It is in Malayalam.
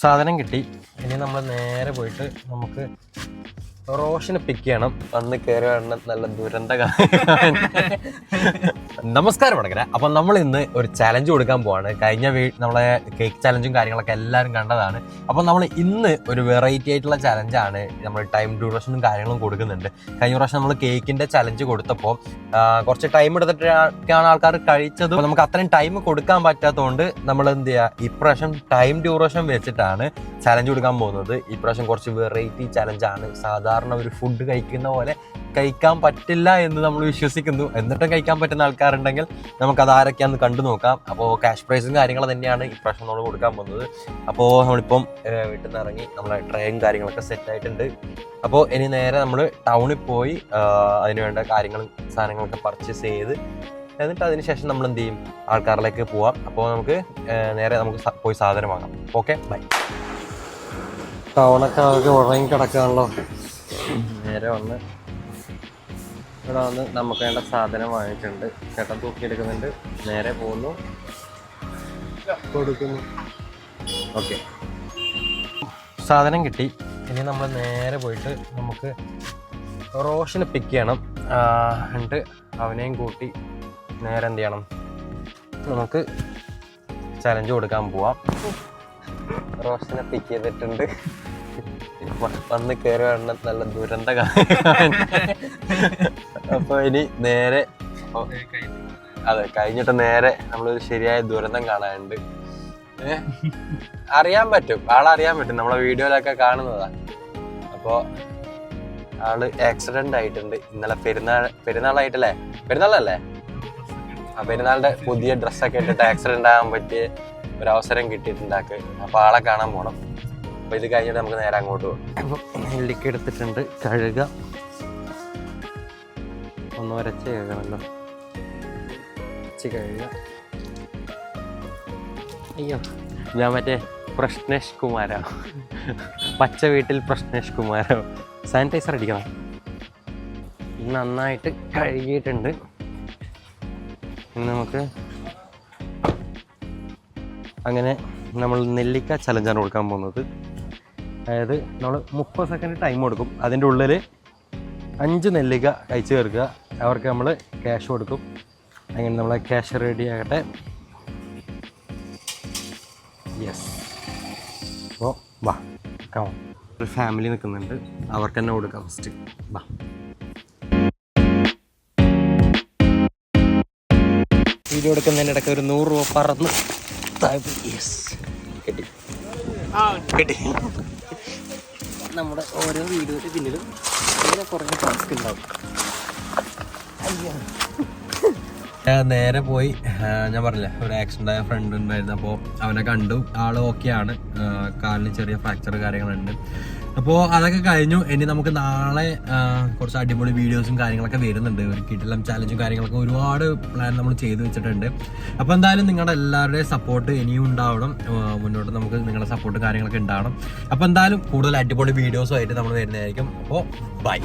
സാധനം കിട്ടി. ഇനി നമ്മൾ നേരെ പോയിട്ട് നമുക്ക് റോഷനെ പിക്ക് ചെയ്യണം. വന്ന് കയറി വരണം. നല്ല ദുരന്ത നമസ്കാരം വടകര. അപ്പം നമ്മൾ ഇന്ന് ഒരു ചലഞ്ച് കൊടുക്കാൻ പോവാണ്. കഴിഞ്ഞ നമ്മളെ കേക്ക് ചലഞ്ചും കാര്യങ്ങളൊക്കെ എല്ലാവരും കണ്ടതാണ്. അപ്പം നമ്മൾ ഇന്ന് ഒരു വെറൈറ്റി ആയിട്ടുള്ള ചലഞ്ചാണ്. നമ്മൾ ടൈം ഡ്യൂറേഷനും കാര്യങ്ങളും കൊടുക്കുന്നുണ്ട്. കഴിഞ്ഞ പ്രാവശ്യം നമ്മൾ കേക്കിന്റെ ചലഞ്ച് കൊടുത്തപ്പോൾ കുറച്ച് ടൈം എടുത്തിട്ടാണ് ആൾക്കാർ കഴിച്ചത്. നമുക്ക് അത്രയും ടൈം കൊടുക്കാൻ പറ്റാത്തതുകൊണ്ട് നമ്മൾ എന്ത് ചെയ്യുക, ഇപ്രാവശ്യം ടൈം ഡ്യൂറേഷൻ വെച്ചിട്ടാണ് ചലഞ്ച് കൊടുക്കാൻ പോകുന്നത്. ഇപ്രാവശ്യം കുറച്ച് വെറൈറ്റി ചലഞ്ചാണ്. സാധാരണ ഒരു ഫുഡ് കഴിക്കുന്ന പോലെ കഴിക്കാൻ പറ്റില്ല എന്ന് നമ്മൾ വിശ്വസിക്കുന്നു. എന്നിട്ടും കഴിക്കാൻ പറ്റുന്ന ആൾക്കാരുണ്ടെങ്കിൽ നമുക്കത് ആരൊക്കെയാണെന്ന് കണ്ടു നോക്കാം. അപ്പോൾ ക്യാഷ് പ്രൈസും കാര്യങ്ങൾ തന്നെയാണ് ഇപ്രാവശ്യം നമ്മൾ കൊടുക്കാൻ പോകുന്നത്. അപ്പോൾ നമ്മളിപ്പം വീട്ടിൽ നിന്ന് ഇറങ്ങി നമ്മളെ ട്രെയിൻ കാര്യങ്ങളൊക്കെ സെറ്റ് ആയിട്ടുണ്ട്. അപ്പോൾ ഇനി നേരെ നമ്മൾ ടൗണിൽ പോയി അതിന് വേണ്ട കാര്യങ്ങളും സാധനങ്ങളൊക്കെ പർച്ചേസ് ചെയ്ത് എന്നിട്ട് അതിന് ശേഷം നമ്മൾ എന്ത് ചെയ്യും, ആൾക്കാരിലേക്ക് പോവാം. അപ്പോൾ നമുക്ക് നേരെ നമുക്ക് പോയി സാധനം വാങ്ങാം. Okay, by. ടൗണൊക്കെ ആകെ ഉറങ്ങി കിടക്കുകയാണല്ലോ. നേരെ വന്ന് ഇവിടെ വന്ന് നമുക്ക് വേണ്ട സാധനം വാങ്ങിയിട്ടുണ്ട്. ചേട്ടൻ തൂക്കിയെടുക്കുന്നുണ്ട്. നേരെ പോകുന്നു, കൊടുക്കുന്നു. ഓക്കെ, സാധനം കിട്ടി. ഇനി നമ്മൾ നേരെ പോയിട്ട് നമുക്ക് റോഷനെ പിക്ക് ചെയ്യണം. എന്നിട്ട് അവനെയും കൂട്ടി നേരെ എന്ത് ചെയ്യണം, നമുക്ക് ചലഞ്ച് കൊടുക്കാൻ പോവാം. റോഷനെ പിക്ക് ചെയ്തിട്ടുണ്ട്. വന്ന് കയറി വരണം. നല്ല ദുരന്ത അപ്പൊ ഇനി നേരെ അതെ കഴിഞ്ഞിട്ട് നേരെ നമ്മളൊരു ശരിയായ ദുരന്തം കാണാനുണ്ട്. അറിയാൻ പറ്റും, ആളറിയാൻ പറ്റും, നമ്മളെ വീഡിയോയിലൊക്കെ കാണുന്നതാ. അപ്പോ ആള് ആക്സിഡന്റ് ആയിട്ടുണ്ട്. ഇന്നലെ പെരുന്നാളായിട്ടല്ലേ, പെരുന്നാളല്ലേ? ആ പെരുന്നാളിന്റെ പുതിയ ഡ്രസ്സൊക്കെ ഇട്ടിട്ട് ആക്സിഡന്റ് ആകാൻ പറ്റിയ ഒരു അവസരം കിട്ടിയിട്ടുണ്ടാക്ക്. അപ്പൊ ആളെ കാണാൻ പോണം. അപ്പോൾ ഇത് കഴിഞ്ഞിട്ട് നമുക്ക് നേരെ അങ്ങോട്ട് പോകും. അപ്പോൾ നെല്ലിക്ക എടുത്തിട്ടുണ്ട്, കഴുകുക. ഒന്ന് ഉരച്ച് കഴുകണമല്ലോ, ഉരച്ച് കഴുകുക. അയ്യോ, ഞാൻ മറ്റേ പ്രശ്നേഷ് കുമാരോ, പച്ച വീട്ടിൽ പ്രശ്നേഷ് കുമാരോ. സാനിറ്റൈസർ അടിക്കണം. നന്നായിട്ട് കഴുകിയിട്ടുണ്ട്. ഇനി നമുക്ക് അങ്ങനെ നമ്മൾ നെല്ലിക്ക ചലഞ്ചാണ് കൊടുക്കാൻ പോകുന്നത്. അതായത് നമ്മൾ 30 സെക്കൻഡ് ടൈം കൊടുക്കും. അതിൻ്റെ ഉള്ളിൽ 5 നെല്ലിക്ക കഴിച്ച് കയറുക. അവർക്ക് നമ്മൾ ക്യാഷ് കൊടുക്കും. അങ്ങനെ നമ്മളെ ക്യാഷ് റെഡി ആകട്ടെ. യെസ്. അപ്പോൾ വാ, ഒരു ഫാമിലി നിൽക്കുന്നുണ്ട്, അവർക്ക് തന്നെ കൊടുക്കാം ഫസ്റ്റ്. വാ. വീഡിയോ എടുക്കുന്നതിനിടയ്ക്ക് ഒരു 100 രൂപ പറന്ന്. യെസ്, കിട്ടി കിട്ടി. നമ്മുടെ ഓരോ വീഡിയോയുടെ പിന്നിലും അങ്ങനെ കുറേ ടാസ്ക് ഉണ്ടാവും. നേരെ പോയി, ഞാൻ പറഞ്ഞില്ലേ ഒരു ആക്സിഡന്റ് ആയ ഫ്രണ്ട് ഉണ്ടായിരുന്നു. അപ്പോൾ അവനെ കണ്ടു. ആള് ഓക്കെയാണ്. കാലിന് ചെറിയ ഫ്രാക്ചർ കാര്യങ്ങളുണ്ട്. അപ്പോൾ അതൊക്കെ കഴിഞ്ഞു. ഇനി നമുക്ക് നാളെ കുറച്ച് അടിപൊളി വീഡിയോസും കാര്യങ്ങളൊക്കെ വരുന്നുണ്ട്. ഒരു കിടിലം ചാലഞ്ചും കാര്യങ്ങളൊക്കെ ഒരുപാട് പ്ലാൻ നമ്മൾ ചെയ്തു വെച്ചിട്ടുണ്ട്. അപ്പോൾ എന്തായാലും നിങ്ങളുടെ എല്ലാവരുടെയും സപ്പോർട്ട് ഇനിയും ഉണ്ടാവണം. മുന്നോട്ട് നമുക്ക് നിങ്ങളുടെ സപ്പോർട്ട് കാര്യങ്ങളൊക്കെ ഉണ്ടാവണം. അപ്പോൾ എന്തായാലും കൂടുതൽ അടിപൊളി വീഡിയോസുമായിട്ട് നമ്മൾ വരുന്നതായിരിക്കും. അപ്പോൾ ബൈ.